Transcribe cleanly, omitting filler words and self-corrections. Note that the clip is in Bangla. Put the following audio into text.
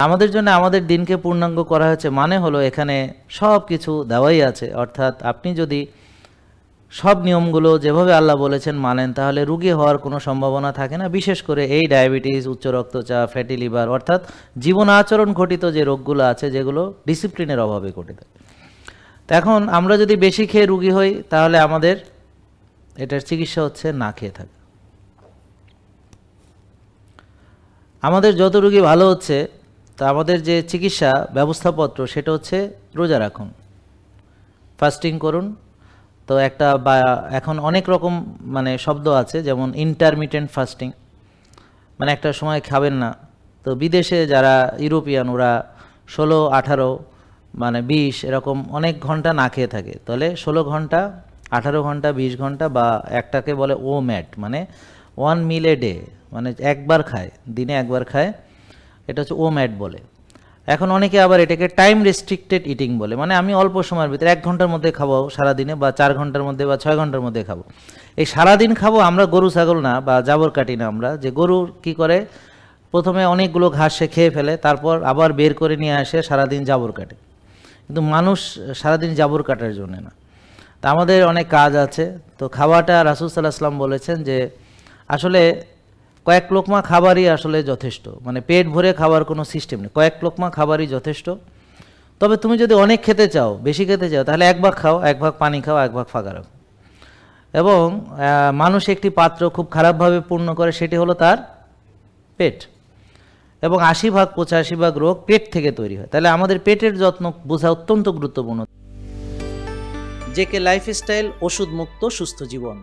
আমাদের জন্য আমাদের দিনকে পূর্ণাঙ্গ করা হয়েছে, মানে হলো এখানে সব কিছু দেওয়াই আছে। অর্থাৎ আপনি যদি সব নিয়মগুলো যেভাবে আল্লাহ বলেছেন মানেন, তাহলে রোগী হওয়ার কোনো সম্ভাবনা থাকে না। বিশেষ করে এই ডায়াবেটিস, উচ্চ রক্তচাপ, ফ্যাটি লিভার, অর্থাৎ জীবন আচরণ ঘটিত যে রোগগুলো আছে, যেগুলো ডিসিপ্লিনের অভাবে ঘটিত। তো এখন আমরা যদি বেশি খেয়ে রোগী হই, তাহলে আমাদের এটার চিকিৎসা হচ্ছে না খেয়ে থাকা। আমাদের যত রোগী ভালো হচ্ছে, তা আমাদের যে চিকিৎসা ব্যবস্থাপত্র সেটা হচ্ছে রোজা রাখুন, ফাস্টিং করুন। তো একটা বা এখন অনেক রকম মানে শব্দ আছে, যেমন ইন্টারমিটেন্ট ফাস্টিং, মানে একটা সময় খাবেন না। তো বিদেশে যারা ইউরোপিয়ান, ওরা 16, 18 মানে 20 এরকম অনেক ঘন্টা না খেয়ে থাকে। তাহলে 16 ঘন্টা, 18 ঘন্টা, 20 ঘন্টা, বা একটাকে বলে ও ম্যাট, মানে 1 মিল এ ডে, মানে একবার খায়, দিনে একবার খায়, এটা হচ্ছে ও ম্যাট বলে। এখন অনেকে আবার এটাকে টাইম রেস্ট্রিক্টেড ইটিং বলে, মানে আমি অল্প সময়ের ভিতরে 1 ঘন্টার মধ্যে খাবো সারাদিনে, বা 4 ঘন্টার মধ্যে, বা 6 ঘন্টার মধ্যে খাবো। এই সারাদিন খাবো আমরা গরু ছাগল না, বা জাবর কাটি না। আমরা যে গরু কি করে, প্রথমে অনেকগুলো ঘাস সে খেয়ে ফেলে, তারপর আবার বের করে নিয়ে আসে, সারাদিন জাবর কাটে। কিন্তু মানুষ সারাদিন জাবর কাটার জন্য না। তা আমাদের অনেক কাজ আছে। তো খাওয়াটা রাসূল সাল্লাল্লাহু আলাইহি ওয়াসাল্লাম বলেছেন যে আসলে কয়েক লোকমা খাবারই আসলে যথেষ্ট, মানে পেট ভরে খাবার কোনো সিস্টেম নেই, কয়েক লোকমা খাবারই যথেষ্ট। তবে তুমি যদি অনেক খেতে চাও, বেশি খেতে চাও, তাহলে 1 ভাগ খাও, 1 ভাগ পানি খাও, 1 ভাগ ফাঁকা রাখো। এবং মানুষ একটি পাত্র খুব খারাপভাবে পূর্ণ করে, সেটি হলো তার পেট। এবং 80 ভাগ 85 ভাগ রোগ পেট থেকে তৈরি হয়। তাহলে আমাদের পেটের যত্ন বোঝা অত্যন্ত গুরুত্বপূর্ণ। জেকে লাইফস্টাইল, ওষুধ মুক্ত সুস্থ জীবন।